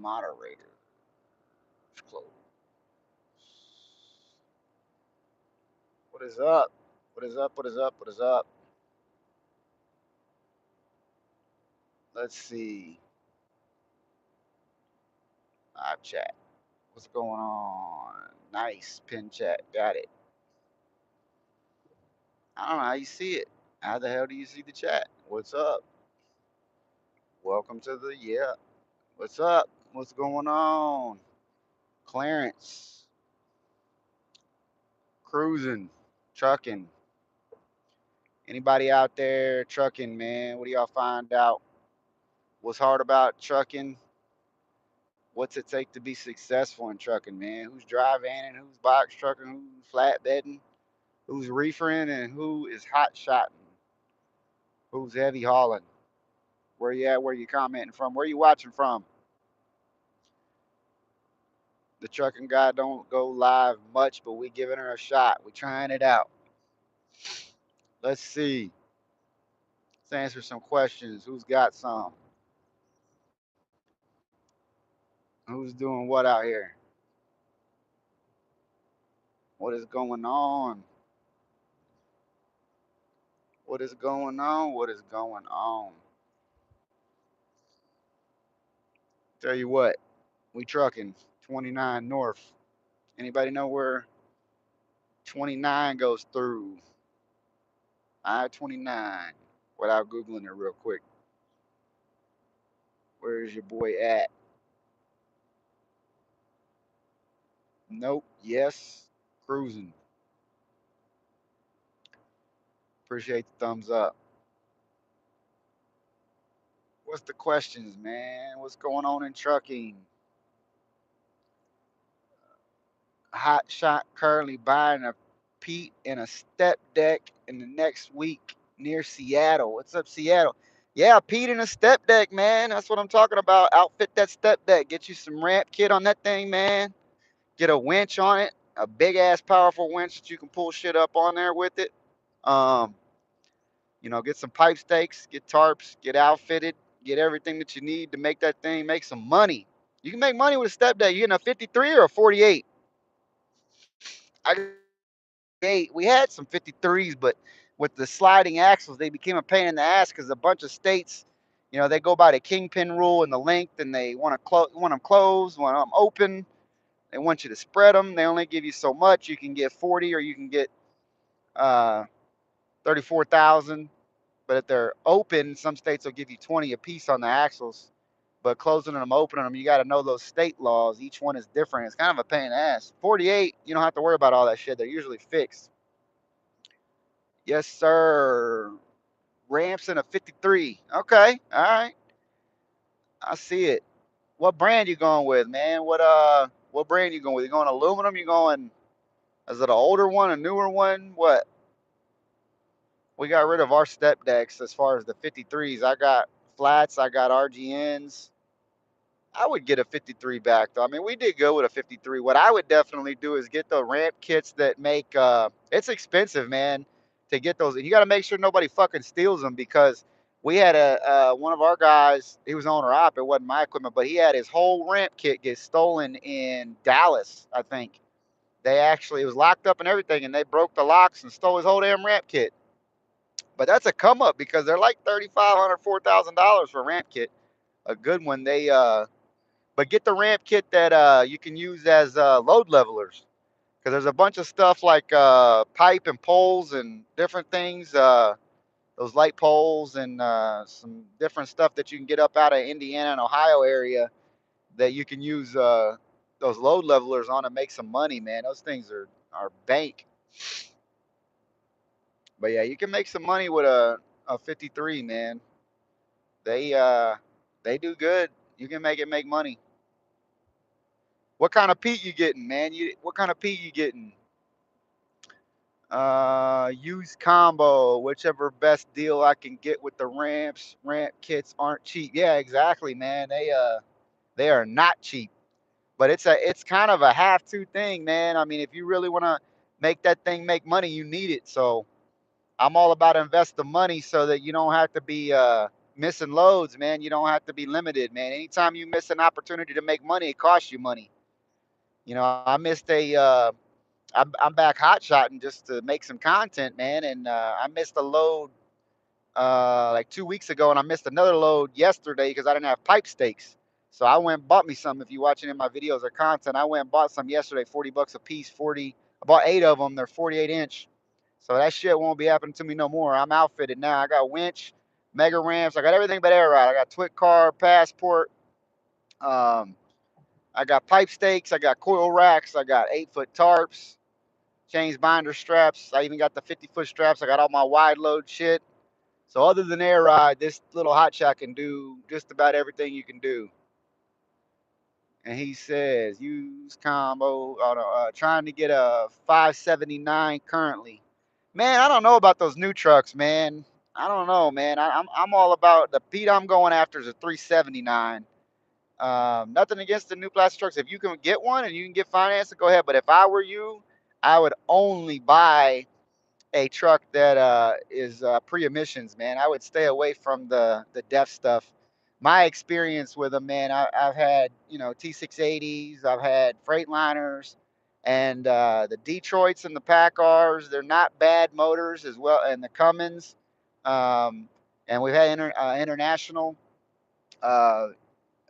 moderator. Close. What is up? What is up? What is up? What is up? Let's see. Live chat. What's going on? Nice pin chat. Got it. I don't know how you see it. How the hell do you see the chat? What's up? Welcome to the What's up? What's going on? Clarence. Cruising. Trucking. Anybody out there trucking, man? What do y'all find out? What's hard about trucking? What's it take to be successful in trucking, man? Who's dry vanning? Who's box trucking? Who's flatbedding? Who's reefering? And who is hot shotting? Who's heavy hauling? Where you at? Where you commenting from? Where you watching from? The trucking guy don't go live much, but we giving her a shot. We trying it out. Let's see. Let's answer some questions. Who's got some? Who's doing what out here? What is going on? What is going on? What is going on? Tell you what, we trucking 29 north. Anybody know where 29 goes through? I-29. Without Googling it real quick. Where's your boy at? Nope. Yes. Cruising. Appreciate the thumbs up. What's the questions, man? What's going on in trucking? Hot shot currently buying a Pete and a step deck in the next week near Seattle. What's up, Seattle? Yeah, Pete and a step deck, man. That's what I'm talking about. Outfit that step deck. Get you some ramp kit on that thing, man. Get a winch on it, a big ass powerful winch that you can pull shit up on there with it. Um, get some pipe stakes, get tarps, get outfitted, get everything that you need to make that thing make some money. You can make money with a step deck. You getting a 53 or a 48? I we had some 53s, but with the sliding axles, they became a pain in the ass because a bunch of states, they go by the kingpin rule and the length, and they want them closed, want them open. They want you to spread them. They only give you so much. You can get 40 or you can get uh, 34,000. But if they're open, some states will give you 20 a piece on the axles. But closing them, opening them, you got to know those state laws. Each one is different. It's kind of a pain in the ass. 48, you don't have to worry about all that shit. They're usually fixed. Yes, sir. Ramps in a 53. Okay, all right. I see it. What brand you going with, man? What brand you going with? You going aluminum? You going? Is it an older one, a newer one? What? We got rid of our step decks as far as the 53s. I got flats. I got RGNs. I would get a 53 back though. I mean, we did go with a 53. What I would definitely do is get the ramp kits that make. It's expensive, man, to get those. And you got to make sure nobody fucking steals them because we had one of our guys. He was owner op. It wasn't my equipment, but he had his whole ramp kit get stolen in Dallas. I think they actually it was locked up and everything, and they broke the locks and stole his whole damn ramp kit. But that's a come up because they're like $3,500, $4,000 for a ramp kit. A good one. But get the ramp kit that you can use as load levelers because there's a bunch of stuff like pipe and poles and different things. Those light poles and some different stuff that you can get up out of Indiana and Ohio area that you can use those load levelers on to make some money, man. Those things are bank. But yeah, you can make some money with a 53, man. They uh they do good. You can make money. What kind of peat you getting, man? What kind of peat you getting? Use combo, whichever best deal I can get with the ramps. Ramp kits aren't cheap. Yeah, exactly, man. They are not cheap. But it's kind of a have to thing, man. I mean, if you really want to make that thing make money, you need it. So I'm all about invest the money so that you don't have to be missing loads, man, you don't have to be limited, man. Anytime you miss an opportunity to make money, it costs you money. I missed I'm back hot shotting just to make some content, man, and I missed a load like 2 weeks ago, and I missed another load yesterday because I didn't have pipe stakes. So I went and bought me some. If you're watching in my videos or content, I went and bought some yesterday, 40 bucks a piece. 40. I bought 8 of them. They're 48 inch. So that shit won't be happening to me no more. I'm outfitted now. I got winch, mega ramps. I got everything but air ride. I got twit car, passport. Um, I got pipe stakes. I got coil racks. I got 8 foot tarps, chains binder straps. I even got the 50-foot straps. I got all my wide load shit. So other than air ride, this little hot shot can do just about everything you can do. And he says use combo trying to get a 579 currently. Man, I don't know about those new trucks, man. I don't know, man. I'm all about the Pete I'm going after is a 379. Nothing against the new plastic trucks. If you can get one and you can get financing, go ahead. But if I were you, I would only buy a truck that is pre-emissions, man. I would stay away from the DEF stuff. My experience with them, man, I've had T680s, I've had Freightliners, and the Detroits and the PACCARs. They're not bad motors as well, and the Cummins, um, and we've had international. Uh,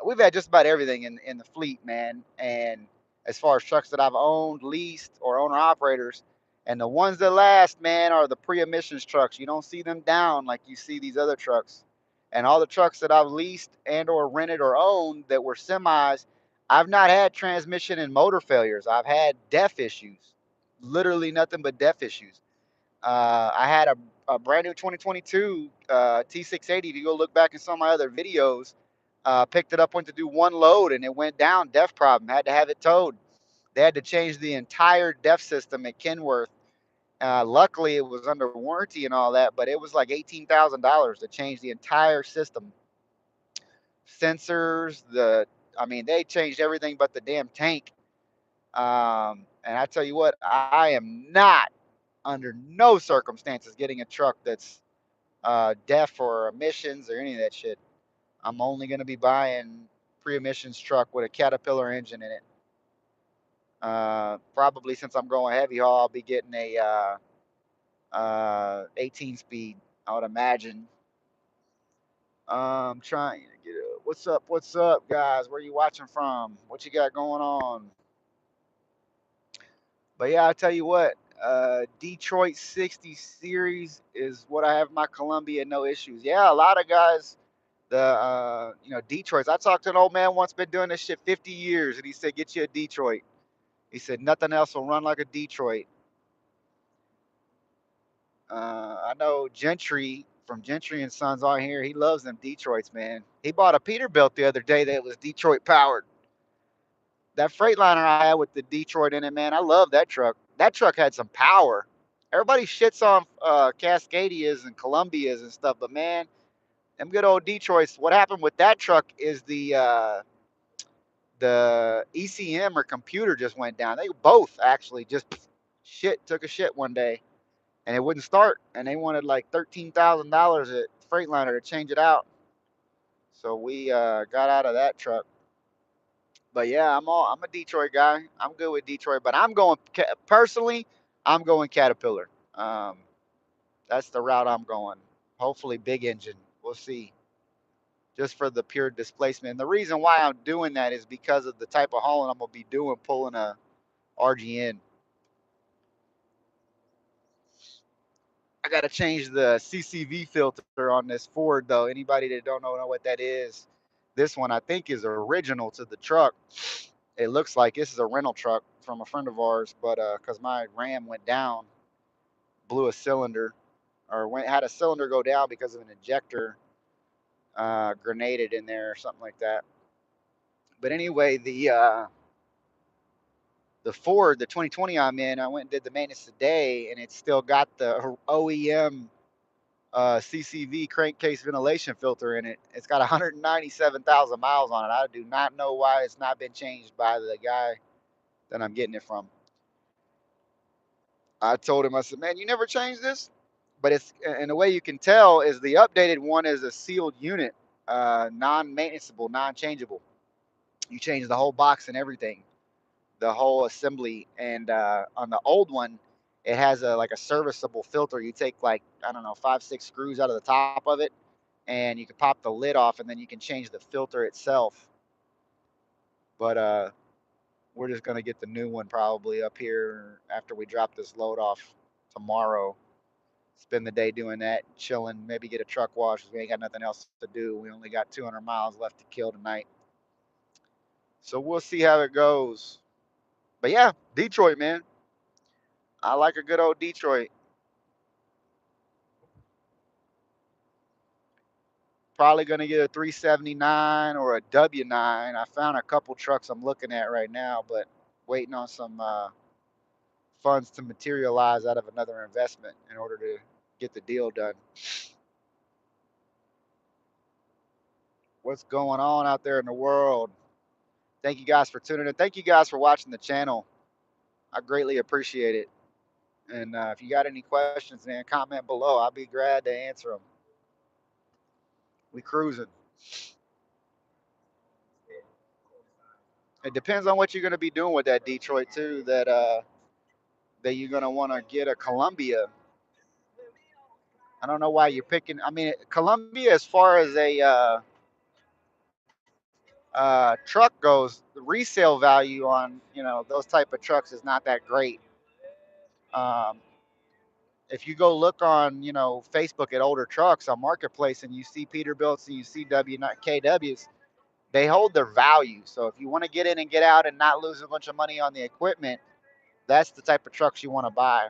we've had just about everything in the fleet, man. And as far as trucks that I've owned, leased, or owner operators, and the ones that last, man, are the pre-emissions trucks. You don't see them down like you see these other trucks. And all the trucks that I've leased and or rented or owned that were semis, I've not had transmission and motor failures. I've had DEF issues, literally nothing but DEF issues. I had a brand new 2022 T680. If you go look back in some of my other videos, picked it up, went to do one load, and it went down. DEF problem. Had to have it towed. They had to change the entire DEF system at Kenworth. Luckily, it was under warranty and all that, but it was like $18,000 to change the entire system. Sensors, I mean, they changed everything but the damn tank. And I tell you what, I am not under no circumstances getting a truck that's DEF or emissions or any of that shit. I'm only going to be buying pre-emissions truck with a Caterpillar engine in it. Probably since I'm going heavy haul, I'll be getting a 18 speed. I would imagine. Trying to get a, what's up? What's up, guys? Where you watching from? What you got going on? But yeah, I tell you what, Detroit 60 series is what I have in my Columbia, no issues. Yeah, a lot of guys, Detroit's. I talked to an old man once, been doing this shit 50 years, and he said, get you a Detroit. He said, nothing else will run like a Detroit. I know Gentry from Gentry and Sons on here. He loves them Detroits, man. He bought a Peterbilt the other day that was Detroit powered. That Freightliner I had with the Detroit in it, man, I love that truck. That truck had some power. Everybody shits on Cascadias and Columbias and stuff, but man, them good old Detroits. What happened with that truck is the ECM or computer just went down. They both actually just took a shit one day, and it wouldn't start. And they wanted like $13,000 at Freightliner to change it out. So we got out of that truck. But yeah, I'm a Detroit guy. I'm good with Detroit, but I'm going personally. I'm going Caterpillar. Um, that's the route I'm going. Hopefully, big engine. We'll see. Just for the pure displacement. And the reason why I'm doing that is because of the type of hauling I'm gonna be doing, pulling a RGN. I gotta change the CCV filter on this Ford though. Anybody that don't know what that is, this one I think is original to the truck. It looks like this is a rental truck from a friend of ours, but because my Ram went down, blew a cylinder, or had a cylinder go down because of an injector grenaded in there or something like that. But anyway, the Ford, the 2020 I'm in, I went and did the maintenance today, and it's still got the OEM CCV crankcase ventilation filter in it. It's got 197,000 miles on it. I do not know why it's not been changed by the guy that I'm getting it from. I told him, I said, man, you never changed this? But it's, and the way you can tell is the updated one is a sealed unit, non-maintenanceable, non-changeable. You change the whole box and everything, the whole assembly. And on the old one, it has a like a serviceable filter. You take like, I don't know, 5, 6 screws out of the top of it, and you can pop the lid off, and then you can change the filter itself. But we're just gonna get the new one probably up here after we drop this load off tomorrow. Spend the day doing that, chilling, maybe get a truck wash 'cause we ain't got nothing else to do. We only got 200 miles left to kill tonight. So we'll see how it goes. But yeah, Detroit, man. I like a good old Detroit. Probably going to get a 379 or a W9. I found a couple trucks I'm looking at right now, but waiting on some funds to materialize out of another investment in order to get the deal done. What's going on out there in the world? Thank you guys for tuning in. Thank you guys for watching the channel. I greatly appreciate it. And if you got any questions, man, comment below. I'll be glad to answer them. We cruising. It depends on what you're going to be doing with that Detroit too. That you're going to want to get a Columbia. I don't know why you're picking. I mean, Columbia, as far as a truck goes, the resale value on those type of trucks is not that great. Um, if you go look on Facebook at older trucks on Marketplace and you see Peterbilts and you see KWs, they hold their value. So if you want to get in and get out and not lose a bunch of money on the equipment, that's the type of trucks you want to buy.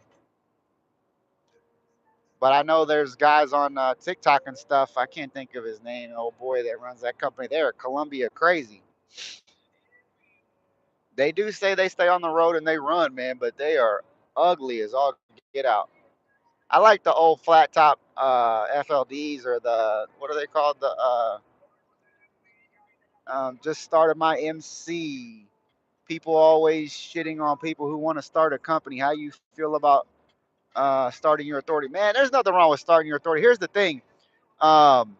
But I know there's guys on TikTok and stuff. I can't think of his name. Oh boy, that runs that company. They're Columbia crazy. They do say they stay on the road and they run, man, but they are ugly as all get out. I like the old flat top FLDs, or the, what are they called? The just started my MC. People always shitting on people who want to start a company. How you feel about starting your authority? Man, there's nothing wrong with starting your authority. Here's the thing. Um,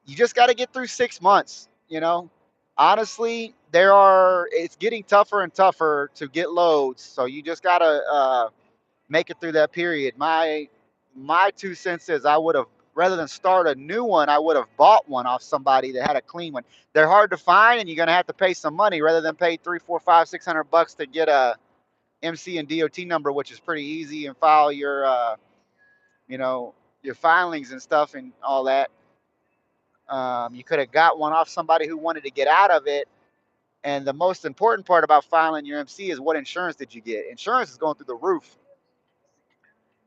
you just got to get through 6 months. Honestly, it's getting tougher and tougher to get loads. So you just got to make it through that period. My 2 cents is, I would have, rather than start a new one, I would have bought one off somebody that had a clean one. They're hard to find, and you're gonna have to pay some money rather than pay 3, 4, 5, $600 to get a MC and DOT number, which is pretty easy, and file your you know your filings and stuff and all that. You could have got one off somebody who wanted to get out of it. And the most important part about filing your MC is, what insurance did you get? Insurance is going through the roof.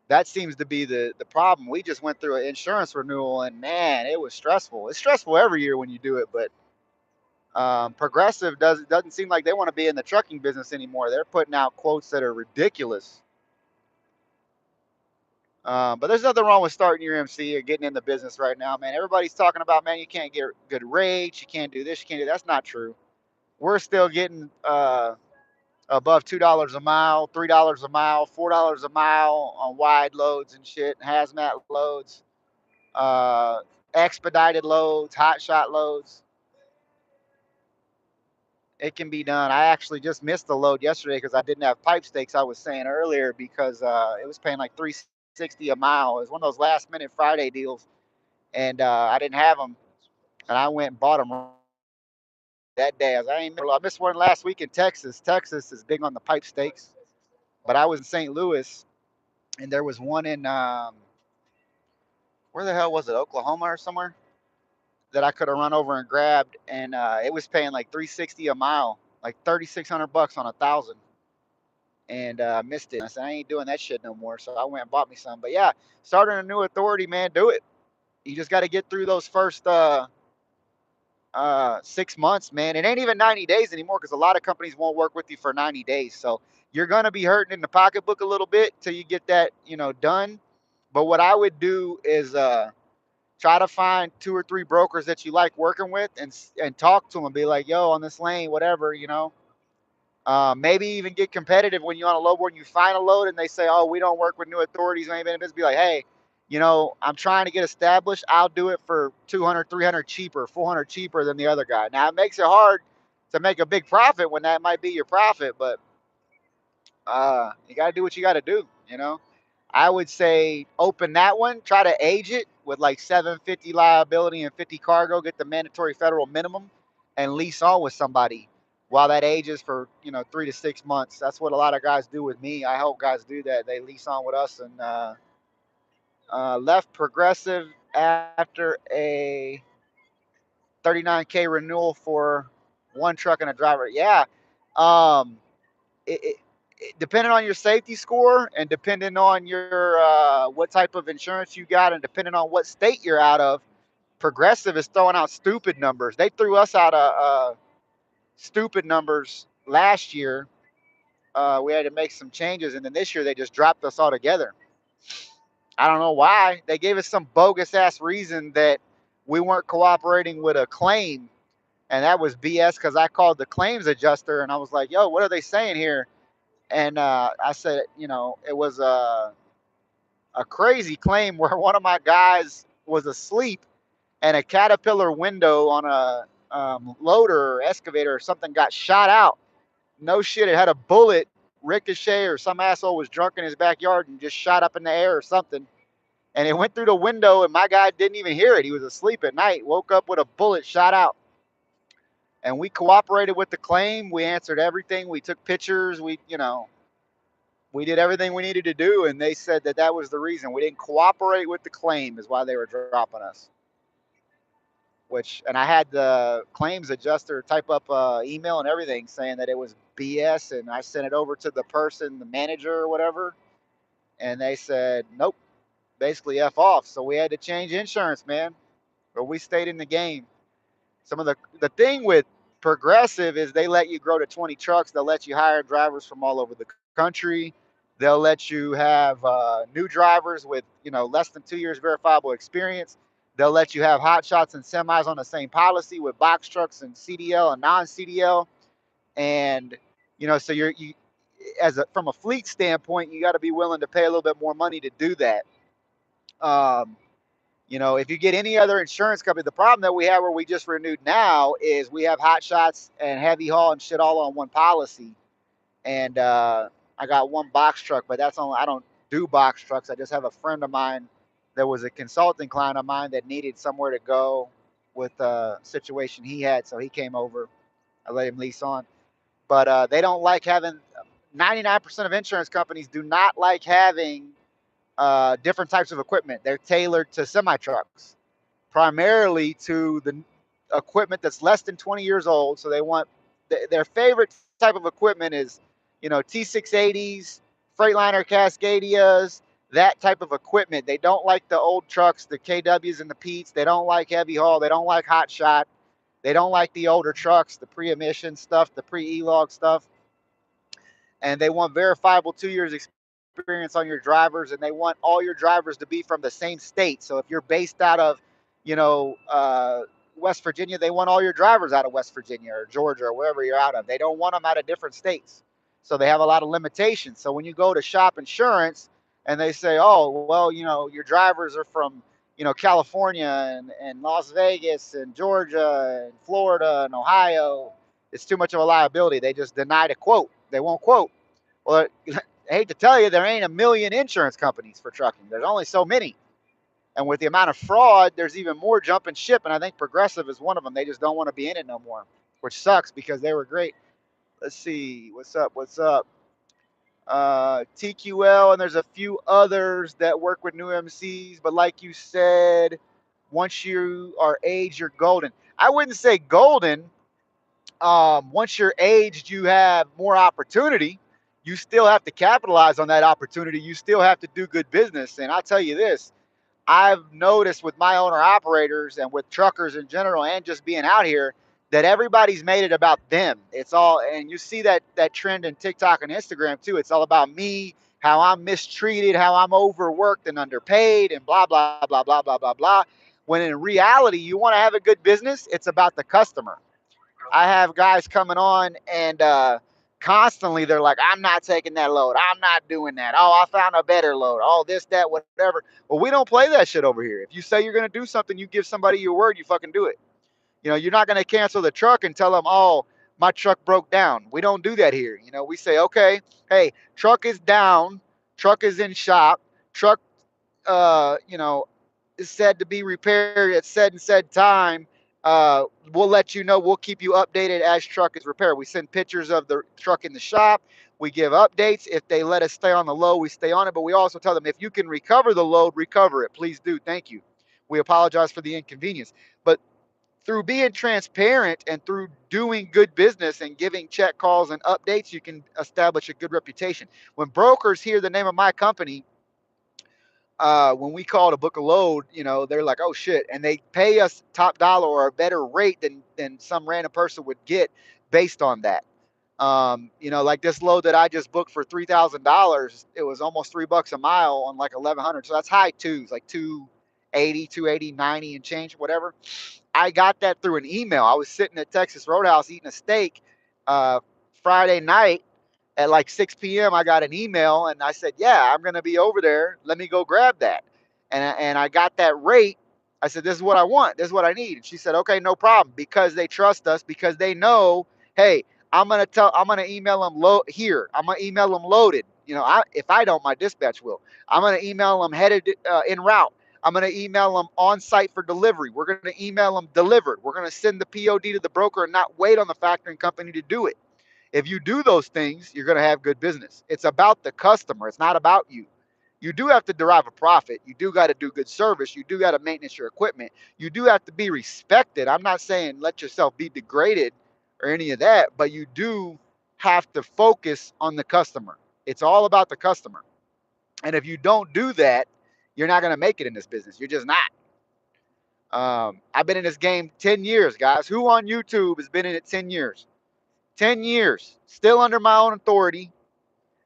That seems to be the problem. We just went through an insurance renewal, and man, it was stressful. It's stressful every year when you do it, but Progressive doesn't seem like they want to be in the trucking business anymore. They're putting out quotes that are ridiculous. But there's nothing wrong with starting your MC or getting in the business right now, man. Everybody's talking about, man, you can't get good rates, you can't do this, you can't do that. That's not true. We're still getting above $2 a mile, $3 a mile, $4 a mile on wide loads and shit, hazmat loads, uh, expedited loads, hot shot loads. It can be done. I actually just missed the load yesterday because I didn't have pipe stakes. I was saying earlier, because it was paying like 360 a mile. It was one of those last minute Friday deals, and I didn't have them, and I went and bought them that day. I missed one last week in Texas. Texas is big on the pipe stakes, but I was in St. Louis, and there was one in where the hell was it, Oklahoma or somewhere, that I could have run over and grabbed, and it was paying like 360 a mile, like $3,600 on 1,000, and missed it. I said, I ain't doing that shit no more. So I went and bought me some. But yeah, starting a new authority, man, do it. You just got to get through those first 6 months, man. It ain't even 90 days anymore, because a lot of companies won't work with you for 90 days. So you're gonna be hurting in the pocketbook a little bit till you get that done. But what I would do is try to find 2 or 3 brokers that you like working with, and talk to them and be like, yo, on this lane, whatever, maybe even get competitive when you're on a load board and you find a load and they say, oh, we don't work with new authorities or anything. Just be like, hey, I'm trying to get established. I'll do it for 200, 300 cheaper, 400 cheaper than the other guy. Now it makes it hard to make a big profit when that might be your profit, but you got to do what you got to do. I would say open that one, try to age it with like 750 liability and 50 cargo, get the mandatory federal minimum, and lease on with somebody while that ages for 3 to 6 months. That's what a lot of guys do with me. I help guys do that. They lease on with us and left Progressive after a 39K renewal for one truck and a driver. Yeah. Um, Depending on your safety score and depending on your what type of insurance you got and depending on what state you're out of, Progressive is throwing out stupid numbers. They threw us out stupid numbers last year. We had to make some changes, and then this year they just dropped us altogether. I don't know why. They gave us some bogus ass reason that we weren't cooperating with a claim, and that was BS because I called the claims adjuster and I was like, "Yo, what are they saying here?" And I said, it was a crazy claim where one of my guys was asleep and a Caterpillar window on a loader or excavator or something got shot out. No shit, it had a bullet ricochet or some asshole was drunk in his backyard and just shot up in the air or something. And it went through the window and my guy didn't even hear it. He was asleep at night, woke up with a bullet shot out. And we cooperated with the claim. We answered everything. We took pictures. We did everything we needed to do, and they said that that was the reason we didn't cooperate with the claim is why they were dropping us. And I had the claims adjuster type up email and everything saying that it was BS, and I sent it over to the person, the manager or whatever, and they said nope, basically f off. So we had to change insurance, man, but we stayed in the game. Some of the thing with Progressive is they let you grow to 20 trucks. They'll let you hire drivers from all over the country. They'll let you have new drivers with less than 2 years verifiable experience. They'll let you have hot shots and semis on the same policy with box trucks and CDL and non-CDL. And so you from a fleet standpoint, you got to be willing to pay a little bit more money to do that. Um, if you get any other insurance company, the problem that we have where we just renewed now is we have hot shots and heavy haul and shit all on one policy. And I got one box truck, but I don't do box trucks. I just have a friend of mine that was a consulting client of mine that needed somewhere to go with a situation he had. So he came over. I let him lease on. But they don't like having 99% of insurance companies do not like having different types of equipment. They're tailored to semi trucks, primarily to the equipment that's less than 20 years old. So they want their favorite type of equipment is, T680s, Freightliner Cascadias, that type of equipment. They don't like the old trucks, the KWs and the Petes. They don't like heavy haul. They don't like hot shot. They don't like the older trucks, the pre-emission stuff, the pre-e-log stuff. And they want verifiable 2 years experience on your drivers, and they want all your drivers to be from the same state. So if you're based out of, West Virginia, they want all your drivers out of West Virginia or Georgia or wherever you're out of. They don't want them out of different states. So they have a lot of limitations. So when you go to shop insurance and they say, oh, well, your drivers are from, California and Las Vegas and Georgia and Florida and Ohio, it's too much of a liability. They just deny the quote. They won't quote. Well, I hate to tell you, there ain't a million insurance companies for trucking. There's only so many. And with the amount of fraud, there's even more jumping ship. And I think Progressive is one of them. They just don't want to be in it no more, which sucks because they were great. Let's see. What's up? What's up? TQL, and there's a few others that work with new MCs. But like you said, once you are aged, you're golden. I wouldn't say golden. Once you're aged, you have more opportunity. You still have to capitalize on that opportunity. You still have to do good business. And I'll tell you this, I've noticed with my owner operators and with truckers in general and just being out here that everybody's made it about them. It's all, and you see that trend in TikTok and Instagram too. It's all about me, how I'm mistreated, how I'm overworked and underpaid and blah, blah, blah, blah, blah, blah, blah. When in reality, you want to have a good business, it's about the customer. I have guys coming on and constantly they're like, I'm not taking that load. I'm not doing that. Oh, I found a better load. Oh, this, that, whatever. Well, we don't play that shit over here. If you say you're going to do something, you give somebody your word, you fucking do it. You're not going to cancel the truck and tell them, oh, my truck broke down. We don't do that here. We say, okay, hey, truck is down, truck is in shop, truck, is said to be repaired at said and said time. We'll let you know. We'll keep you updated as truck is repaired. We send pictures of the truck in the shop. We give updates. If they let us stay on the load, we stay on it. But we also tell them, if you can recover the load, recover it. Please do. Thank you. We apologize for the inconvenience. But through being transparent and through doing good business and giving check calls and updates, you can establish a good reputation. When brokers hear the name of my company, when we call to book a load, they're like, oh shit, and they pay us top dollar or a better rate than some random person would get based on that. Like this load that I just booked for $3,000, it was almost $3 a mile on like 1,100. So that's high twos, like 280, 280, 90 and change, whatever. I got that through an email. I was sitting at Texas Roadhouse eating a steak uh, Friday night at like 6 p.m. I got an email and I said, yeah, I'm going to be over there. Let me go grab that. And I got that rate. I said, this is what I want. This is what I need. And she said, okay, no problem. Because they trust us, because they know, hey, I'm going to email them here. I'm going to email them loaded. If I don't, my dispatch will. I'm going to email them headed en route. I'm going to email them on site for delivery. We're going to email them delivered. We're going to send the POD to the broker and not wait on the factoring company to do it. If you do those things, you're going to have good business. It's about the customer. It's not about you. You do have to derive a profit. You do got to do good service. You do got to maintenance your equipment. You do have to be respected. I'm not saying let yourself be degraded or any of that, but you do have to focus on the customer. It's all about the customer. And if you don't do that, you're not going to make it in this business. You're just not. I've been in this game 10 years, guys. Who on YouTube has been in it 10 years? 10 years. Still under my own authority.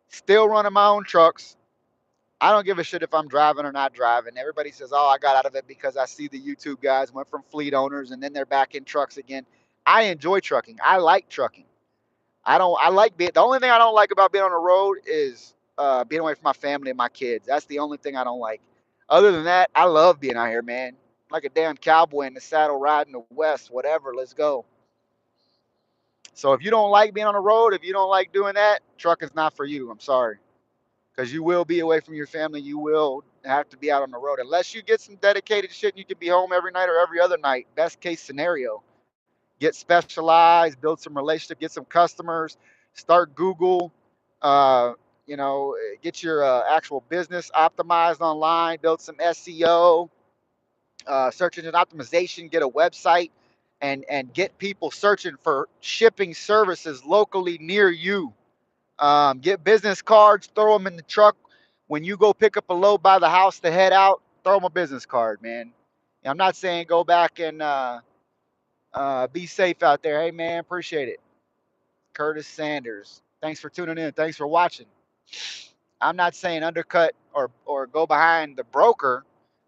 Still running my own trucks. I don't give a shit if I'm driving or not driving. Everybody says, oh, I got out of it because I see the YouTube guys went from fleet owners and then they're back in trucks again. I enjoy trucking. I like trucking. I like being, the only thing I don't like about being on the road is being away from my family and my kids. That's the only thing I don't like. Other than that, I love being out here, man. Like a damn cowboy in the saddle riding the west, whatever. Let's go. So if you don't like being on the road, if you don't like doing that, trucking's not for you. I'm sorry. Because you will be away from your family. You will have to be out on the road. Unless you get some dedicated shit and you can be home every night or every other night. Best case scenario. Get specialized, build some relationship, get some customers, start Google, uh, get your actual business optimized online, build some SEO, search engine optimization, get a website, and get people searching for shipping services locally near you. Get business cards, throw them in the truck. When you go pick up a load by the house to head out, throw them a business card, man. I'm not saying go back and be safe out there. Hey, man, appreciate it. Curtis Sanders. Thanks for tuning in. Thanks for watching. I'm not saying undercut or go behind the broker,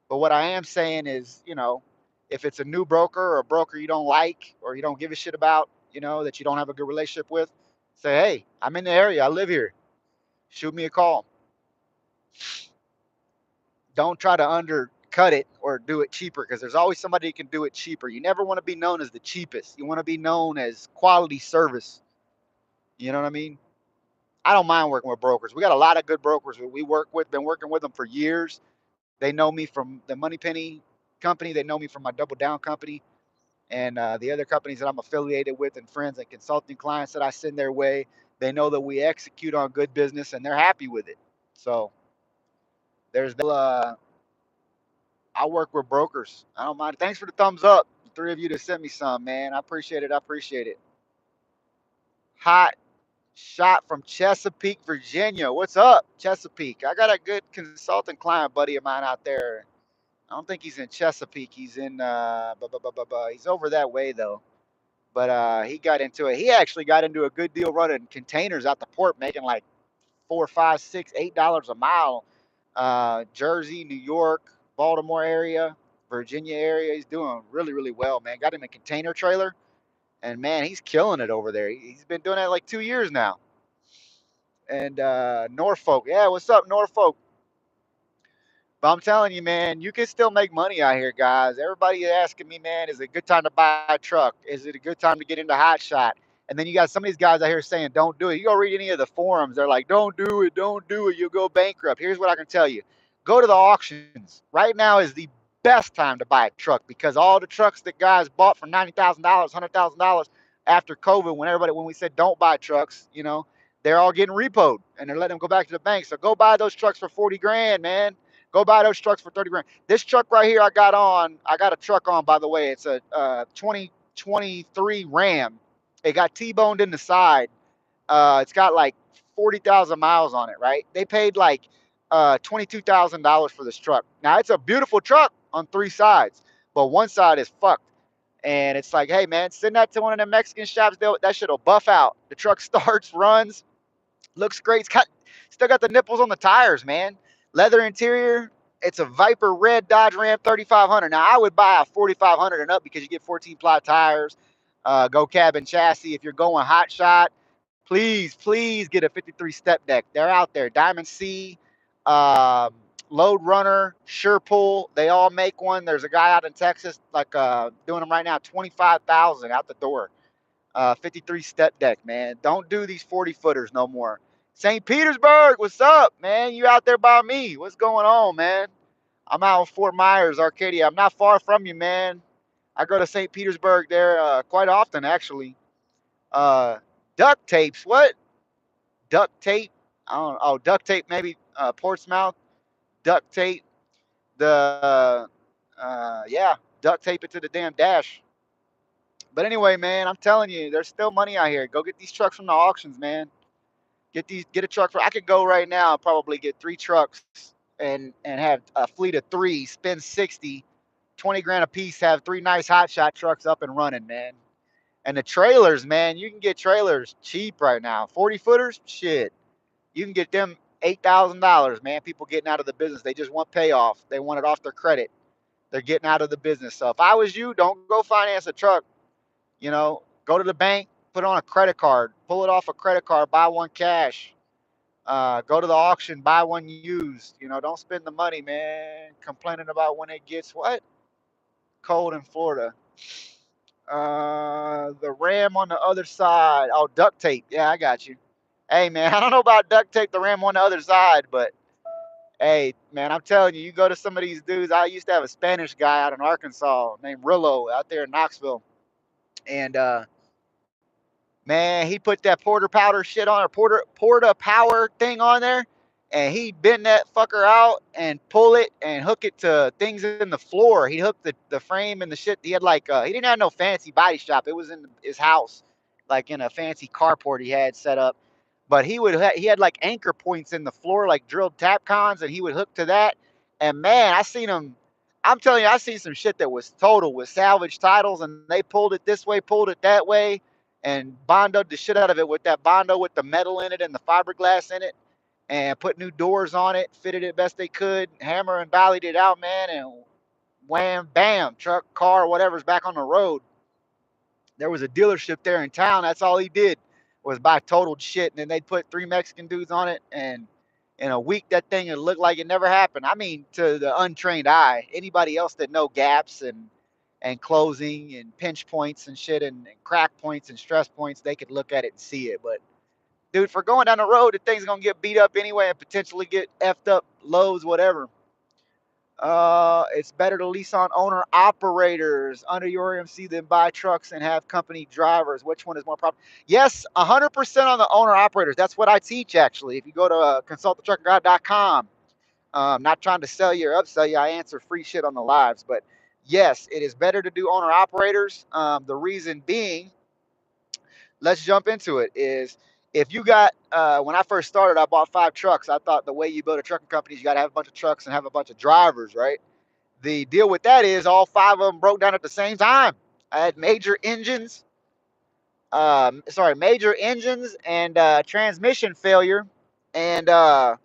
but what I am saying is, if it's a new broker or a broker you don't like or you don't give a shit about, that you don't have a good relationship with, say, hey, I'm in the area. I live here. Shoot me a call. Don't try to undercut it or do it cheaper because there's always somebody who can do it cheaper. You never want to be known as the cheapest. You want to be known as quality service. You know what I mean? I don't mind working with brokers. We got a lot of good brokers that we work with, been working with them for years. They know me from the Money Penny company. They know me from my Double Down company and the other companies that I'm affiliated with and friends and consulting clients that I send their way. They know that we execute on good business and they're happy with it. So there's I work with brokers. I don't mind. Thanks for the thumbs up. The three of you that sent me some, man. I appreciate it. I appreciate it. Hot shot from Chesapeake, Virginia. What's up, Chesapeake? I got a good consultant client buddy of mine out there. I don't think he's in Chesapeake. He's in he's over that way though. But he got into it. He actually got into a good deal running containers out the port, making like $4, $5, $6, $8 a mile. Jersey, New York, Baltimore area, Virginia area. He's doing really, really well, man. Got him a container trailer, and man, he's killing it over there. He's been doing that like 2 years now. and Norfolk. Yeah, what's up, Norfolk? But I'm telling you, man, you can still make money out here, guys. Everybody asking me, man, is it a good time to buy a truck? Is it a good time to get into hot shot? And then you got some of these guys out here saying, don't do it. You go read any of the forums, they're like, don't do it, you'll go bankrupt. Here's what I can tell you: go to the auctions. Right now is the best time to buy a truck because all the trucks that guys bought for $90,000, $100,000 after COVID, when we said don't buy trucks, they're all getting repoed and they're letting them go back to the bank. So go buy those trucks for 40 grand, man. Go buy those trucks for 30 grand. This truck right here I got a truck on, by the way. It's a 2023 Ram. It got T-boned in the side. It's got like 40,000 miles on it, right? They paid like $22,000 for this truck. Now, it's a beautiful truck on three sides, but one side is fucked. And it's like, hey, man, send that to one of the Mexican shops. That shit will buff out. The truck starts, runs, looks great. Still got the nipples on the tires, man. Leather interior. It's a Viper red Dodge Ram 3500. Now I would buy a 4500 and up because you get 14 ply tires, go cabin chassis. If you're going hot shot, please get a 53 step deck. They're out there. Diamond C, um, Load Runner, Sure Pull. They all make one. There's a guy out in Texas like doing them right now, 25,000 out the door. 53 step deck, man. Don't do these 40 footers no more. St. Petersburg, what's up, man? You out there by me? What's going on, man? I'm out in Fort Myers, Arcadia. I'm not far from you, man. I go to St. Petersburg there quite often, actually. Uh, Duct tapes, what? Duct tape? I don't know. Oh, duct tape, maybe Portsmouth. Duct tape. Yeah, duct tape it to the damn dash. But anyway, man, I'm telling you, there's still money out here. Go get these trucks from the auctions, man. Get a truck for. I could go right now and probably get three trucks and have a fleet of three, spend 60, 20 grand a piece, have three nice hot shot trucks up and running, man. And the trailers, man, you can get trailers cheap right now. 40 footers, shit. You can get them $8,000, man. People getting out of the business. They just want payoff. They want it off their credit. They're getting out of the business. So if I was you, don't go finance a truck. Go to the bank, put on a credit card, pull it off a credit card, buy one cash. Go to the auction, buy one used. Don't spend the money, man. Complaining about when it gets what? Cold in Florida. The Ram on the other side. Oh, duct tape. Yeah, I got you. Hey, man, I don't know about duct tape, the Ram on the other side, but hey, man, I'm telling you, you go to some of these dudes. I used to have a Spanish guy out in Arkansas named Rillo out there in Knoxville. And man, he put that porter powder shit on, or porta power thing on there, and he bend that fucker out and pull it and hook it to things in the floor. He hooked the frame and the shit. He had like he didn't have no fancy body shop. It was in his house, like in a fancy carport he had set up. But he had like anchor points in the floor, like drilled tap cons, and he would hook to that. And man, I seen him. I'm telling you, I seen some shit that was total with salvage titles, and they pulled it this way, pulled it that way, and bondoed the shit out of it with that bondo with the metal in it and the fiberglass in it, and put new doors on it, fitted it best they could, hammer and valleyed it out, man, and wham, bam, truck, car, whatever's back on the road. There was a dealership there in town. That's all he did was buy totaled shit, and then they'd put three Mexican dudes on it, and in a week that thing would look like it never happened. I mean, to the untrained eye, anybody else that know gaps and closing and pinch points and shit and crack points and stress points, they could look at it and see it. But dude, for going down the road, the thing's gonna get beat up anyway and potentially get effed up, loads, whatever. It's better to lease on owner operators under your MC than buy trucks and have company drivers. Which one is more profitable? Yes, 100% on the owner operators. That's what I teach, actually. If you go to consultthetruckerguy.com, not trying to sell you or upsell you, I answer free shit on the lives. But yes, it is better to do owner operators. The reason being, let's jump into it, is if you got, when I first started, I bought 5 trucks. I thought the way you build a trucking company is you got to have a bunch of trucks and have a bunch of drivers, right? The deal with that is all 5 of them broke down at the same time. I had major engines and transmission failure, and that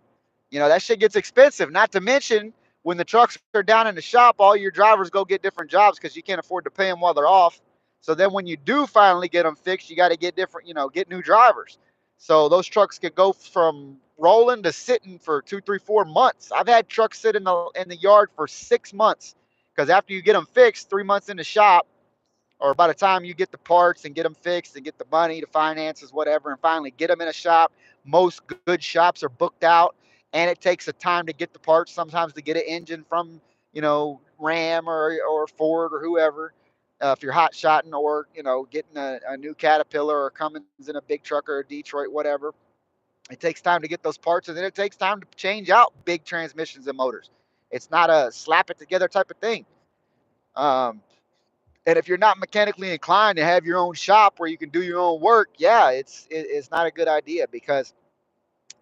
shit gets expensive. Not to mention when the trucks are down in the shop, all your drivers go get different jobs because you can't afford to pay them while they're off. So then when you do finally get them fixed, you got to get different, get new drivers. So those trucks could go from rolling to sitting for 2, 3, 4 months. I've had trucks sit in the yard for 6 months because after you get them fixed, 3 months in the shop, or by the time you get the parts and get them fixed and get the money, the finances, whatever, and finally get them in a shop, most good shops are booked out, and it takes a time to get the parts. Sometimes to get an engine from Ram or Ford or whoever. If you're hot shotting or getting a new Caterpillar or Cummins in a big truck or a Detroit, whatever, it takes time to get those parts, and then it takes time to change out big transmissions and motors. It's not a slap it together type of thing. Um, and if you're not mechanically inclined to have your own shop where you can do your own work, yeah, it's not a good idea because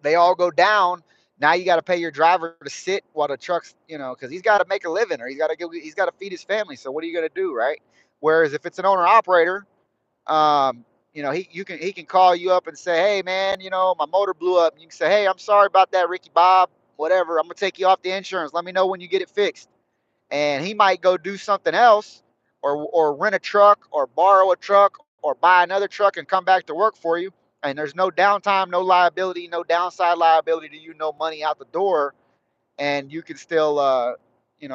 they all go down. Now you got to pay your driver to sit while the truck's, because he's got to make a living or he's got to feed his family. So what are you going to do, right? Whereas if it's an owner operator, um, he can call you up and say, hey man, my motor blew up. And you can say, hey, I'm sorry about that, Ricky Bob. Whatever, I'm gonna take you off the insurance. Let me know when you get it fixed, and he might go do something else or rent a truck or borrow a truck or buy another truck and come back to work for you. And there's no downtime, no liability, no downside liability to you, no money out the door. And you can still,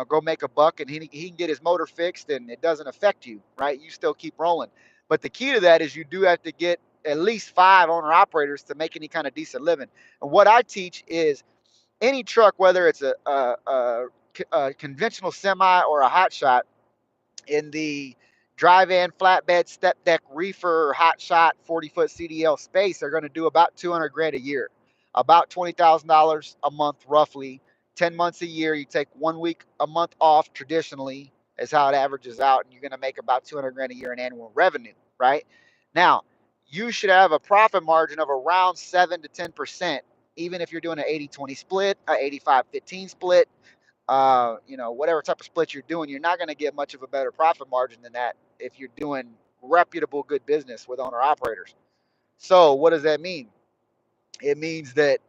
go make a buck, and he can get his motor fixed and it doesn't affect you, right? You still keep rolling. But the key to that is you do have to get at least 5 owner operators to make any kind of decent living. And what I teach is any truck, whether it's a conventional semi or a hot shot, in the drive-in, flatbed, step deck, reefer, hot shot, 40-foot CDL space, they're going to do about 200 grand a year, about $20,000 a month, roughly. 10 months a year, you take 1 week a month off. Traditionally, is how it averages out, and you're going to make about 200 grand a year in annual revenue. Right now, you should have a profit margin of around 7 to 10%, even if you're doing an 80-20 split, an 85-15 split, whatever type of split you're doing, you're not going to get much of a better profit margin than that if you're doing reputable, good business with owner operators. So, what does that mean? It means that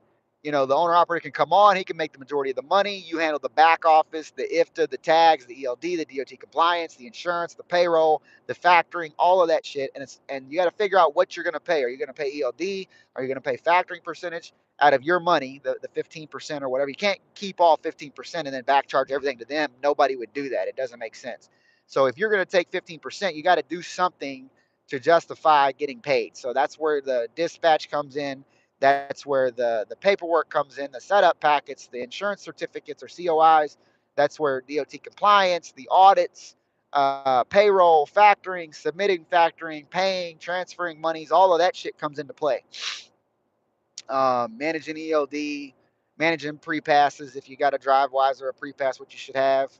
the owner operator can come on, he can make the majority of the money. You handle the back office, the IFTA, the tags, the ELD, the DOT compliance, the insurance, the payroll, the factoring, all of that shit. And you got to figure out what you're going to pay. Are you going to pay ELD? Are you going to pay factoring percentage out of your money, the 15% or whatever? You can't keep all 15% and then back charge everything to them. Nobody would do that. It doesn't make sense. So if you're going to take 15%, you got to do something to justify getting paid. So that's where the dispatch comes in. That's where the paperwork comes in, the setup packets, the insurance certificates or COIs. That's where DOT compliance, the audits, payroll, factoring, submitting factoring, paying, transferring monies, all of that shit comes into play. Managing ELD, managing pre-passes if you got a DriveWise or a pre-pass, which you should have.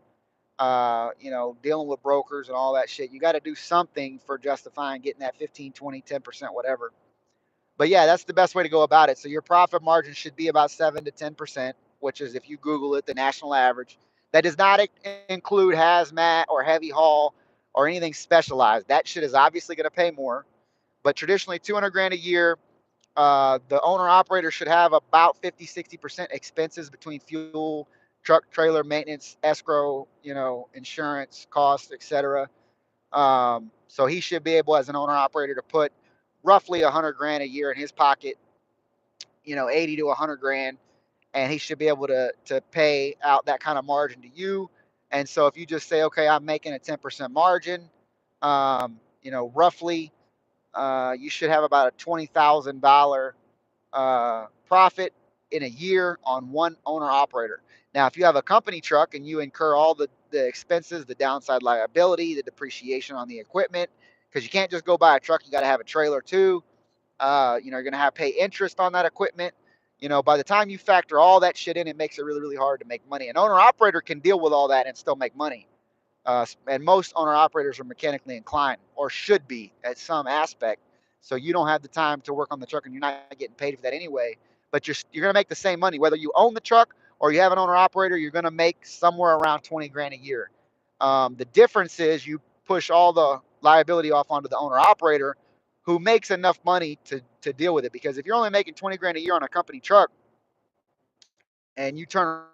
Dealing with brokers and all that shit. You got to do something for justifying getting that 15, 20, 10%, whatever. But yeah, that's the best way to go about it. So your profit margin should be about 7 to 10%, which is, if you Google it, the national average. That does not include hazmat or heavy haul or anything specialized. That shit is obviously going to pay more. But traditionally, 200 grand a year. The owner operator should have about 50, 60% expenses between fuel, truck, trailer, maintenance, escrow, insurance costs, etc. So he should be able, as an owner operator, to put roughly 100 grand a year in his pocket, 80 to 100 grand, and he should be able to pay out that kind of margin to you. And so if you just say, okay, I'm making a 10% margin, roughly, you should have about a $20,000 profit in a year on one owner operator. Now, if you have a company truck and you incur all the expenses, the downside liability, the depreciation on the equipment, because you can't just go buy a truck, you got to have a trailer too. You're going to have to pay interest on that equipment. By the time you factor all that shit in, it makes it really, really hard to make money. An owner operator can deal with all that and still make money. And most owner operators are mechanically inclined, or should be at some aspect. So you don't have the time to work on the truck, and you're not getting paid for that anyway. But you're going to make the same money whether you own the truck or you have an owner operator. You're going to make somewhere around 20 grand a year. The difference is you push all the liability off onto the owner operator, who makes enough money to deal with it. Because if you're only making 20 grand a year on a company truck, and you turn around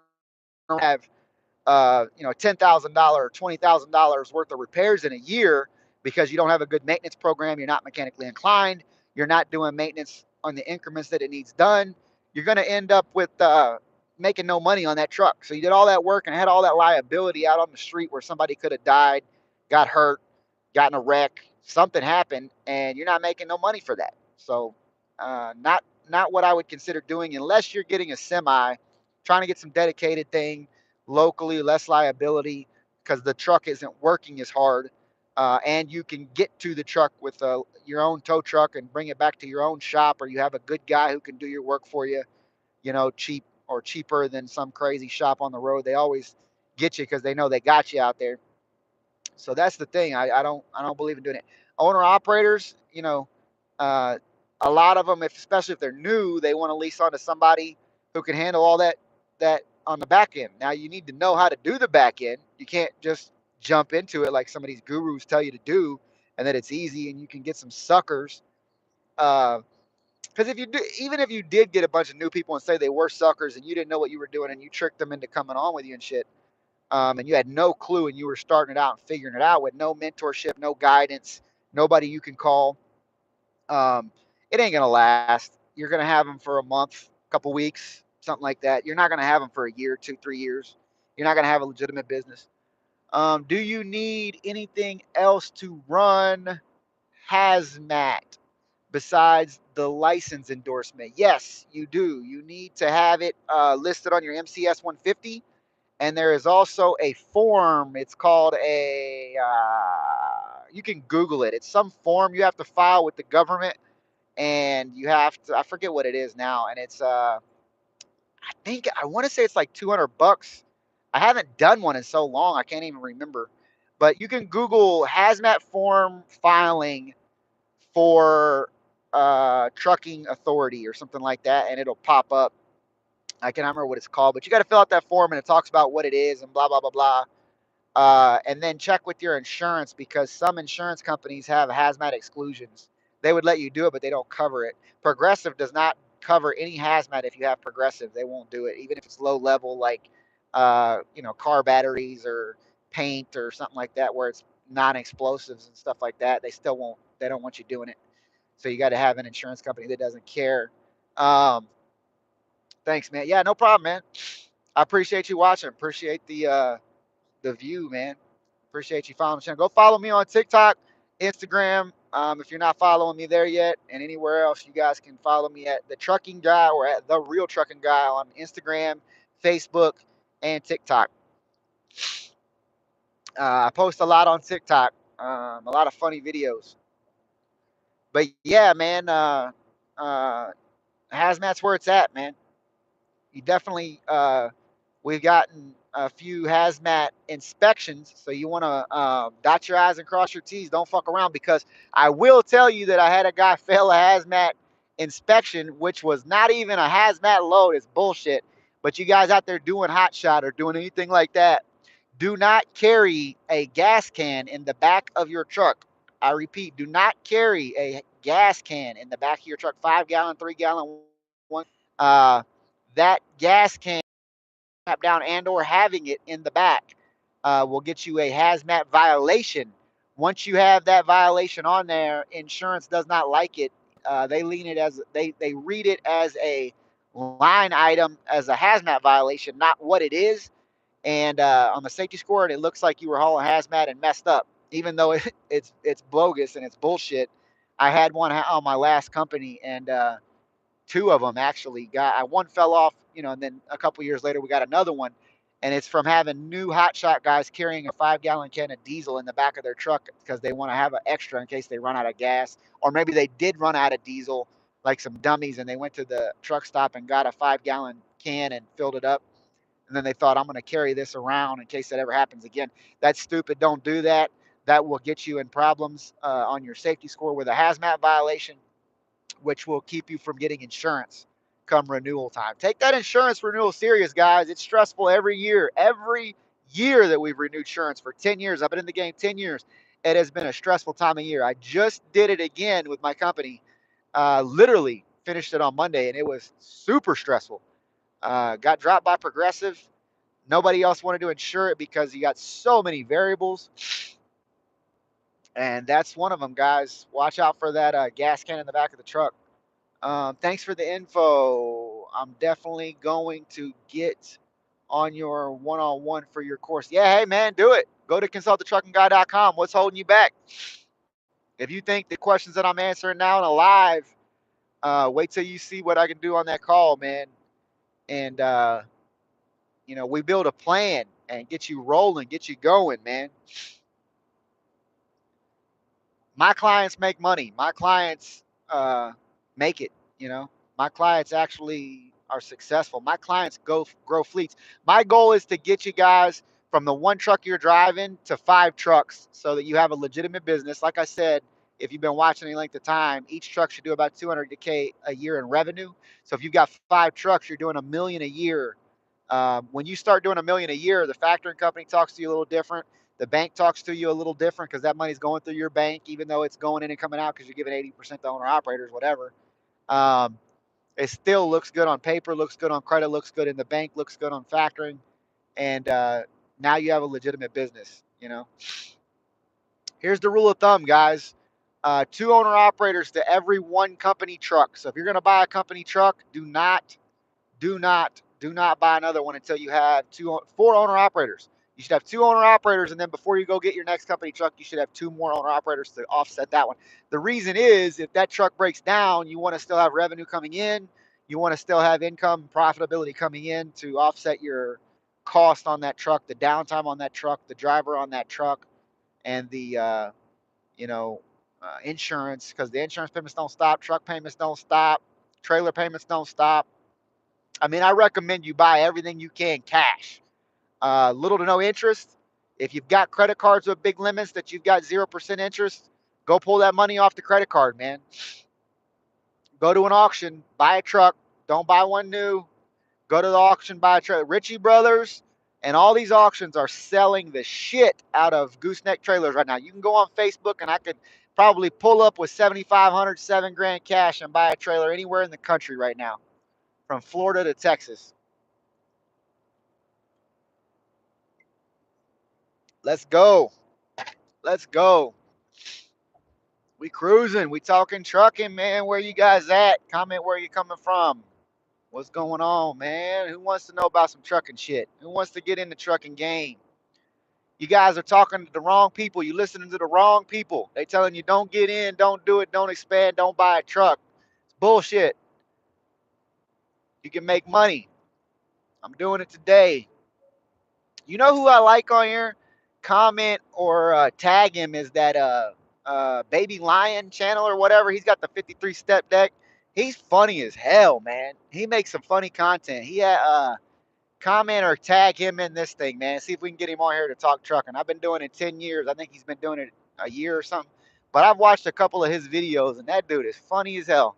and have $10,000, $20,000 worth of repairs in a year because you don't have a good maintenance program, you're not mechanically inclined, you're not doing maintenance on the increments that it needs done, you're going to end up with making no money on that truck. So you did all that work and had all that liability out on the street where somebody could have died, got hurt, got in a wreck, something happened, and you're not making no money for that. So not what I would consider doing unless you're getting a semi, trying to get some dedicated thing locally, less liability because the truck isn't working as hard. And you can get to the truck with your own tow truck and bring it back to your own shop, or you have a good guy who can do your work for you, cheap or cheaper than some crazy shop on the road. They always get you because they know they got you out there. So that's the thing. I don't believe in doing it. Owner operators, uh, a lot of them, especially if they're new, they want to lease onto somebody who can handle all that on the back end. Now you need to know how to do the back end. You can't just jump into it like some of these gurus tell you to do, and that it's easy and you can get some suckers. Because if you do, even if you did get a bunch of new people and say they were suckers and you didn't know what you were doing and you tricked them into coming on with you and shit, and you had no clue and you were starting it out and figuring it out with no mentorship, no guidance, nobody you can call, um, it ain't gonna last. You're gonna have them for a month, couple weeks, something like that. You're not gonna have them for a year, 2, 3 years. You're not gonna have a legitimate business. Do you need anything else to run hazmat besides the license endorsement? Yes, you do. You need to have it listed on your MCS 150, and there is also a form. It's called you can Google it. It's some form you have to file with the government, and you have to, I forget what it is now. And it's, I think, I want to say it's like $200. I haven't done one in so long. I can't even remember. But you can Google hazmat form filing for trucking authority or something like that, and it'll pop up. I can't remember what it's called, but you got to fill out that form, and it talks about what it is and blah blah blah blah. And then check with your insurance because some insurance companies have hazmat exclusions. They would let you do it, but they don't cover it. Progressive does not cover any hazmat if you have Progressive. They won't do it, even if it's low level, like car batteries or paint or something like that, where it's non-explosives and stuff like that. They still won't. They don't want you doing it. So you got to have an insurance company that doesn't care. Um, Thanks, man. Yeah, no problem, man. I appreciate you watching. Appreciate the view, man. Appreciate you following the channel. Go follow me on TikTok, Instagram. If you're not following me there yet, and anywhere else, you guys can follow me at the Trucking Guy or at the Real Trucking Guy on Instagram, Facebook, and TikTok. I post a lot on TikTok, a lot of funny videos. But yeah, man, hazmat's where it's at, man. You definitely we've gotten a few hazmat inspections, so you want to dot your I's and cross your T's. Don't fuck around because I will tell you that I had a guy fail a hazmat inspection, which was not even a hazmat load. It's bullshit. But you guys out there doing hot shot or doing anything like that, do not carry a gas can in the back of your truck. I repeat, do not carry a gas can in the back of your truck, 5 gallon, 3 gallon, one. That gas can down and or having it in the back will get you a hazmat violation. Once you have that violation on there, insurance does not like it. They lean it as they read it as a line item as a hazmat violation, not what it is. And on the safety score, it looks like you were hauling hazmat and messed up, even though it's bogus and it's bullshit. I had one on my last company, and two of them actually got. One fell off, and then a couple years later we got another one, and it's from having new hotshot guys carrying a 5 gallon can of diesel in the back of their truck because they want to have an extra in case they run out of gas, or maybe they did run out of diesel like some dummies, and they went to the truck stop and got a 5 gallon can and filled it up, and then they thought, I'm going to carry this around in case that ever happens again. That's stupid. Don't do that. That will get you in problems on your safety score with a hazmat violation, which will keep you from getting insurance come renewal time. Take that insurance renewal serious, guys. It's stressful every year. Every year that we've renewed insurance for 10 years, I've been in the game 10 years. It has been a stressful time of year. I just did it again with my company. Literally finished it on Monday, and it was super stressful. Got dropped by Progressive. Nobody else wanted to insure it because you got so many variables. And that's one of them, guys. Watch out for that gas can in the back of the truck. Thanks for the info. I'm definitely going to get on your one-on-one for your course. Yeah, hey man, do it. Go to consultthetruckingguy.com. What's holding you back? If you think the questions that I'm answering now in a live, wait till you see what I can do on that call, man. And we build a plan and get you rolling, get you going, man. My clients make money. My clients make it. You know, my clients actually are successful. My clients go grow fleets. My goal is to get you guys from the one truck you're driving to 5 trucks, so that you have a legitimate business. Like I said, if you've been watching any length of time, each truck should do about 200K a year in revenue. So if you've got 5 trucks, you're doing $1 million a year. When you start doing $1 million a year, the factoring company talks to you a little different. The bank talks to you a little different because that money's going through your bank, even though it's going in and coming out because you're giving 80% to owner operators, whatever. Um, it still looks good on paper, looks good on credit, looks good in the bank, looks good on factoring, and now you have a legitimate business. Here's the rule of thumb, guys: 2 owner operators to every 1 company truck. So if you're going to buy a company truck, do not buy another one until you have 4 owner operators. You should have 2 owner operators, and then before you go get your next company truck, you should have 2 more owner operators to offset that one. The reason is, if that truck breaks down, you want to still have revenue coming in. You want to still have income, profitability coming in to offset your cost on that truck, the downtime on that truck, the driver on that truck, and the insurance, because the insurance payments don't stop, truck payments don't stop, trailer payments don't stop. I mean, I recommend you buy everything you can cash. Little to no interest. If you've got credit cards with big limits that you've got 0% interest, go pull that money off the credit card, man. Go to an auction, buy a truck. Don't buy one new. Go to the auction, buy a truck. Ritchie Brothers and all these auctions are selling the shit out of gooseneck trailers right now. You can go on Facebook, and I could probably pull up with 7,500, $7,000 cash and buy a trailer anywhere in the country right now, from Florida to Texas. Let's go. Let's go. We cruising. We talking trucking, man. Where you guys at? Comment where you coming from. What's going on, man? Who wants to know about some trucking shit? Who wants to get in the trucking game? You guys are talking to the wrong people. You listening to the wrong people. They telling you don't get in, don't do it, don't expand, don't buy a truck. It's bullshit. You can make money. I'm doing it today. You know who I like on here? Comment or tag him is that Baby Lion channel or whatever. He's got the 53 step deck. He's funny as hell, man. He makes some funny content. He comment or tag him in this thing, man. See if we can get him on here to talk trucking. I've been doing it 10 years. I think he's been doing it a year or something. But I've watched a couple of his videos, and that dude is funny as hell.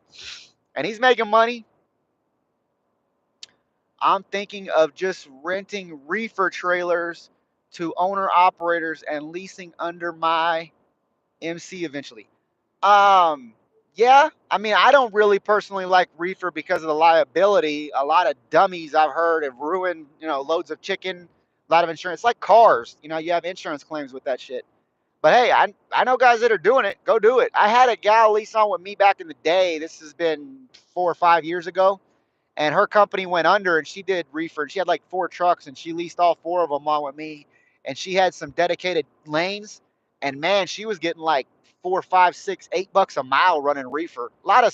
And he's making money. I'm thinking of just renting reefer trailers to owner operators and leasing under my MC eventually. Um, yeah, I mean, I don't really personally like reefer because of the liability. A lot of dummies I've heard have ruined, loads of chicken, a lot of insurance, like cars. You have insurance claims with that shit. But hey, I know guys that are doing it. Go do it. I had a gal lease on with me back in the day. This has been 4 or 5 years ago, and her company went under, and she did reefer, and she had like 4 trucks, and she leased all 4 of them on with me, and she had some dedicated lanes, and man, she was getting like 4, 5, 6, $8 a mile running reefer. A lot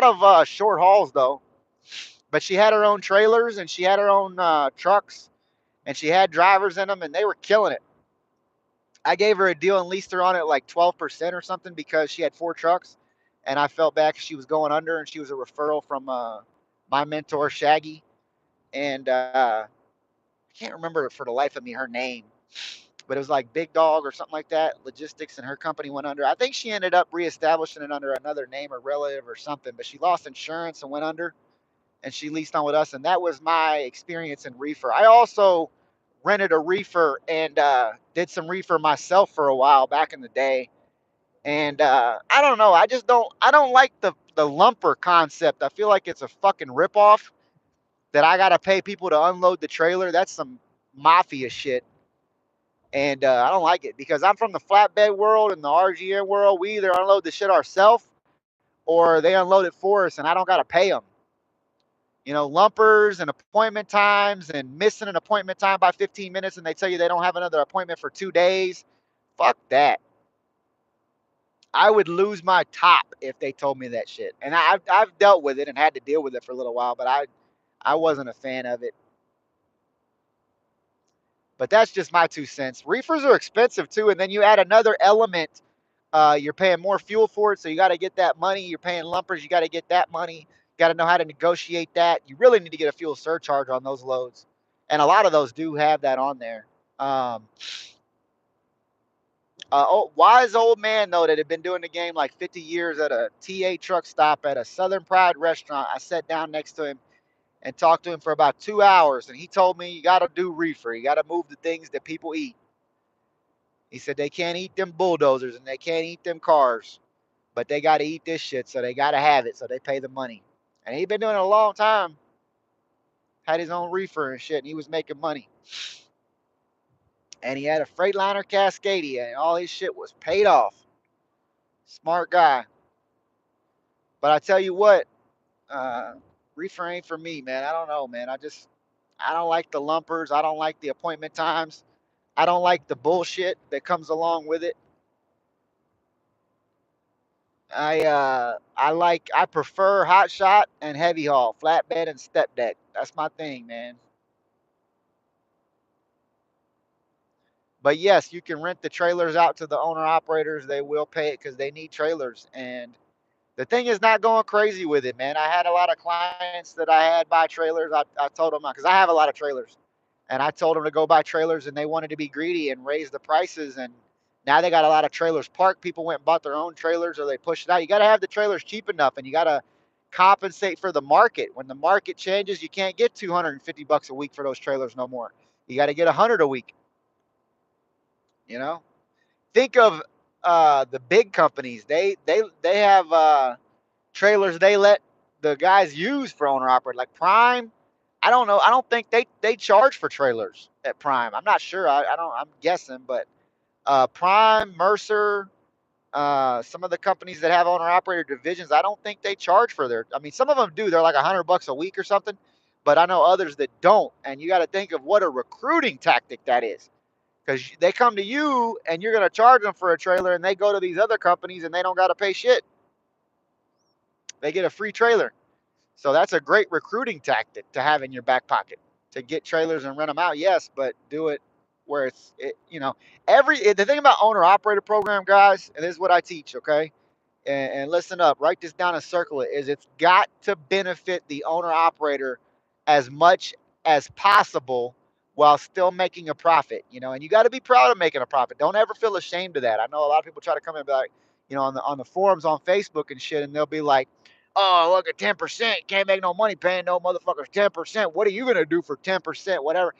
of short hauls though, but she had her own trailers, and she had her own trucks, and she had drivers in them, and they were killing it. I gave her a deal and leased her on it like 12% or something because she had 4 trucks, and I felt bad 'cause she was going under, and she was a referral from my mentor Shaggy, and I can't remember for the life of me her name, but it was like Big Dog or something like that. Logistics, and her company went under. I think she ended up reestablishing it under another name or relative or something, but she lost insurance and went under, and she leased on with us, and that was my experience in reefer. I also rented a reefer and did some reefer myself for a while back in the day, and I don't know. I don't like the lumper concept. I feel like it's a fucking ripoff that I gotta pay people to unload the trailer. That's some mafia shit, and I don't like it because I'm from the flatbed world and the RGN world. We either unload the shit ourselves or they unload it for us and I don't got to pay them. You know, lumpers and appointment times and missing an appointment time by 15 minutes and they tell you they don't have another appointment for 2 days. Fuck that. I would lose my top if they told me that shit. And I've dealt with it and had to deal with it for a little while, but I wasn't a fan of it. But that's just my 2 cents. Reefers are expensive too, and then you add another element. You're paying more fuel for it, so you got to get that money. You're paying lumpers, you got to get that money. You got to know how to negotiate that. You really need to get a fuel surcharge on those loads, and a lot of those do have that on there. Um, wise old man though that had been doing the game like 50 years at a TA truck stop at a Southern Pride restaurant. I sat down next to him and talked to him for about 2 hours, and he told me you got to do reefer. You got to move the things that people eat. He said they can't eat them bulldozers and they can't eat them cars, but they got to eat this shit, so they got to have it, so they pay the money. And he'd been doing it a long time, had his own reefer and shit, and he was making money. And he had a Freightliner Cascadia, and all his shit was paid off. Smart guy. But I tell you what, uh, reefer ain't for me, man. I don't know, man. I don't like the lumpers. I don't like the appointment times. I don't like the bullshit that comes along with it. I prefer hot shot and heavy haul, flatbed and step deck. That's my thing, man. But yes, you can rent the trailers out to the owner operators. They will pay it because they need trailers. And the thing is not going crazy with it, man. I had a lot of clients that I had buy trailers. I told them because I have a lot of trailers, and I told them to go buy trailers, and they wanted to be greedy and raise the prices. And now they got a lot of trailers parked. People went and bought their own trailers, or they pushed it out. You got to have the trailers cheap enough, and you got to compensate for the market. When the market changes, you can't get $250 a week for those trailers no more. You got to get 100 a week. You know, think of the big companies. They have trailers they let the guys use for owner operated, like Prime. I don't know. I don't think they charge for trailers at Prime. I'm not sure. I don't. I'm guessing, but Prime, Mercer, some of the companies that have owner operator divisions, I don't think they charge for their. I mean, some of them do. They're like $100 a week or something, but I know others that don't. And you got to think of what a recruiting tactic that is, because they come to you and you're going to charge them for a trailer, and they go to these other companies and they don't got to pay shit. They get a free trailer. So that's a great recruiting tactic to have in your back pocket to get trailers and rent them out. Yes, but do it where the thing about owner operator program, guys, and this is what I teach, okay? And listen up, write this down and circle it, is it's got to benefit the owner operator as much as possible while still making a profit, and you got to be proud of making a profit. Don't ever feel ashamed of that. I know a lot of people try to come in and be like, on the forums on Facebook and shit, and they'll be like, oh, look at 10%, can't make no money paying no motherfuckers 10%. What are you going to do for 10%, whatever,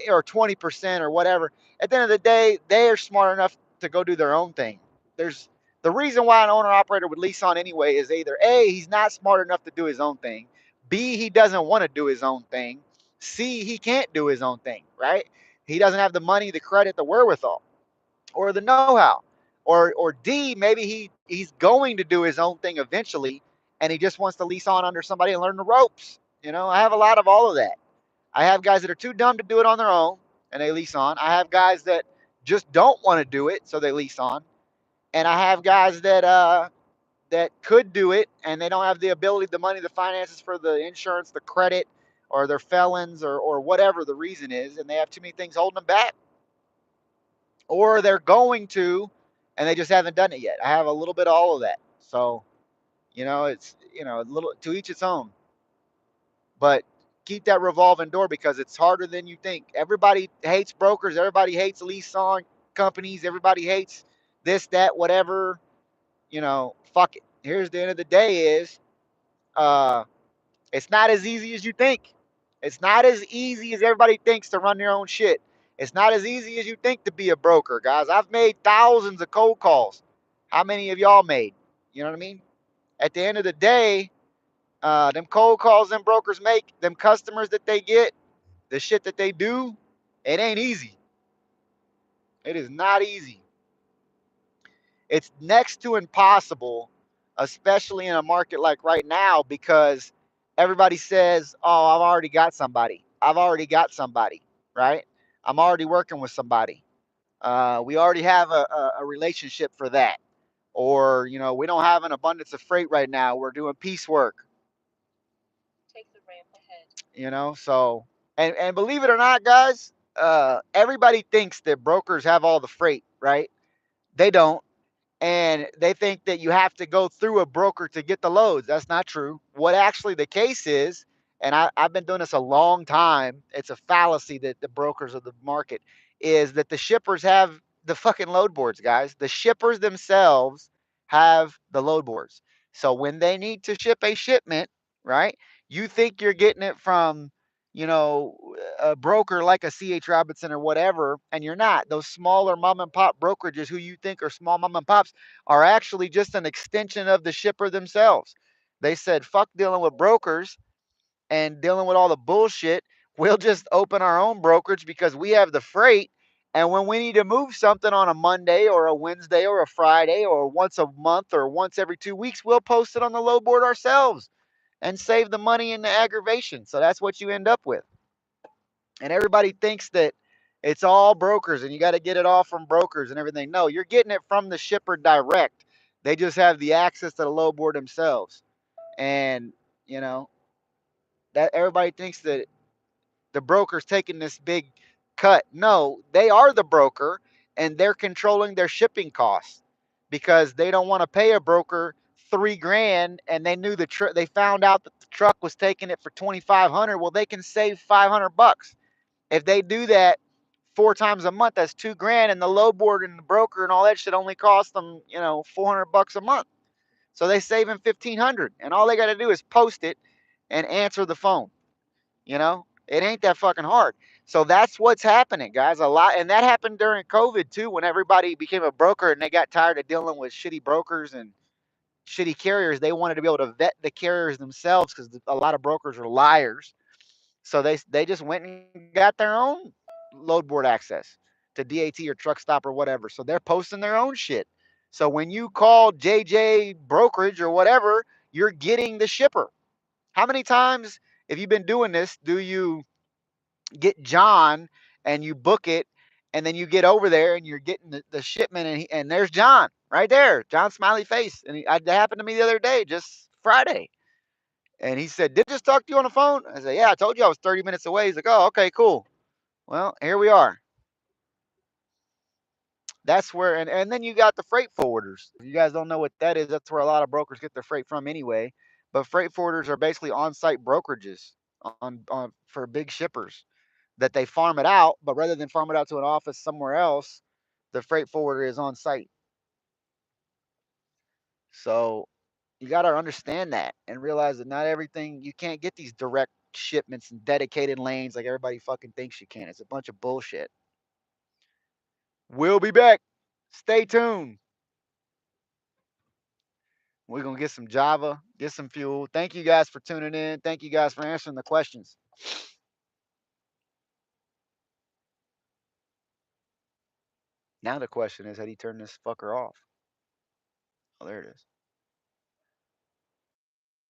or 20% or whatever? At the end of the day, they are smart enough to go do their own thing. There's The reason why an owner operator would lease on anyway is either A, he's not smart enough to do his own thing, B, he doesn't want to do his own thing, C, he can't do his own thing, right? He doesn't have the money, the credit, the wherewithal, or the know-how. Or D, maybe he's going to do his own thing eventually, and he just wants to lease on under somebody and learn the ropes. I have a lot of all of that. I have guys that are too dumb to do it on their own and they lease on. I have guys that just don't want to do it, so they lease on. And I have guys that could do it and they don't have the ability, the money, the finances for the insurance, the credit, or they're felons, or whatever the reason is, and they have too many things holding them back, or they're going to, and they just haven't done it yet. I have a little bit of all of that. So, it's a little to each its own. But keep that revolving door because it's harder than you think. Everybody hates brokers. Everybody hates lease on companies. Everybody hates this, that, whatever. Fuck it. Here's the end of the day is uh, it's not as easy as you think. It's not as easy as everybody thinks to run their own shit. It's not as easy as you think to be a broker, guys. I've made thousands of cold calls. How many of y'all made? You know what I mean? At the end of the day, them cold calls them brokers make, them customers that they get, the shit that they do, it ain't easy. It is not easy. It's next to impossible especially in a market like right now, because everybody says, "Oh, I've already got somebody. I've already got somebody." Right? I'm already working with somebody. We already have a relationship for that. Or, we don't have an abundance of freight right now. We're doing piecework. So, and believe it or not, guys, everybody thinks that brokers have all the freight, right? They don't. And they think that you have to go through a broker to get the loads. That's not true. What actually the case is, and I've been doing this a long time, it's a fallacy that the brokers of the market is that the shippers have the fucking load boards, guys. The shippers themselves have the load boards. So when they need to ship a shipment, right, you think you're getting it from, you know, a broker like a CH Robinson or whatever, and you're not. Those smaller mom and pop brokerages who you think are small mom and pops are actually just an extension of the shipper themselves. They said, fuck dealing with brokers and dealing with all the bullshit. We'll just open our own brokerage because we have the freight. And when we need to move something on a Monday or a Wednesday or a Friday or once a month or once every 2 weeks, we'll post it on the load board ourselves and save the money and the aggravation. So that's what you end up with. And everybody thinks that it's all brokers and you got to get it all from brokers and everything. No, you're getting it from the shipper direct. They just have the access to the load board themselves. And, you know, that everybody thinks that the broker's taking this big cut. No, they are the broker and they're controlling their shipping costs because they don't want to pay a broker 3 grand and they knew they found out that the truck was taking it for 2,500. Well, they can save 500 bucks. If they do that 4 times a month, that's 2 grand, and the load board and the broker and all that shit only cost them, 400 bucks a month. So they saving 1,500, and all they got to do is post it and answer the phone. It ain't that fucking hard. So that's what's happening, guys. A lot, and that happened during COVID too, when everybody became a broker and they got tired of dealing with shitty brokers and shitty carriers. They wanted to be able to vet the carriers themselves because a lot of brokers are liars. So they just went and got their own load board access to DAT or truck stop or whatever. So they're posting their own shit. So when you call JJ brokerage or whatever, you're getting the shipper. How many times, if you've been doing this, do you get John and you book it and then you get over there and you're getting the shipment and there's John right there, John smiley face. And that happened to me the other day, just Friday. And he said, "Did I just talk to you on the phone?" I said, "Yeah, I told you I was 30 minutes away." He's like, "Oh, okay, cool. Well, here we are." That's where, and then you got the freight forwarders. If you guys don't know what that is, that's where a lot of brokers get their freight from anyway. But freight forwarders are basically on-site brokerages on for big shippers that they farm it out. But rather than farm it out to an office somewhere else, the freight forwarder is on site. So you got to understand that and realize that not everything, you can't get these direct shipments and dedicated lanes like everybody fucking thinks you can. It's a bunch of bullshit. We'll be back. Stay tuned. We're going to get some Java, get some fuel. Thank you guys for tuning in. Thank you guys for answering the questions. Now the question is, how do you turn this fucker off? Oh, there it is.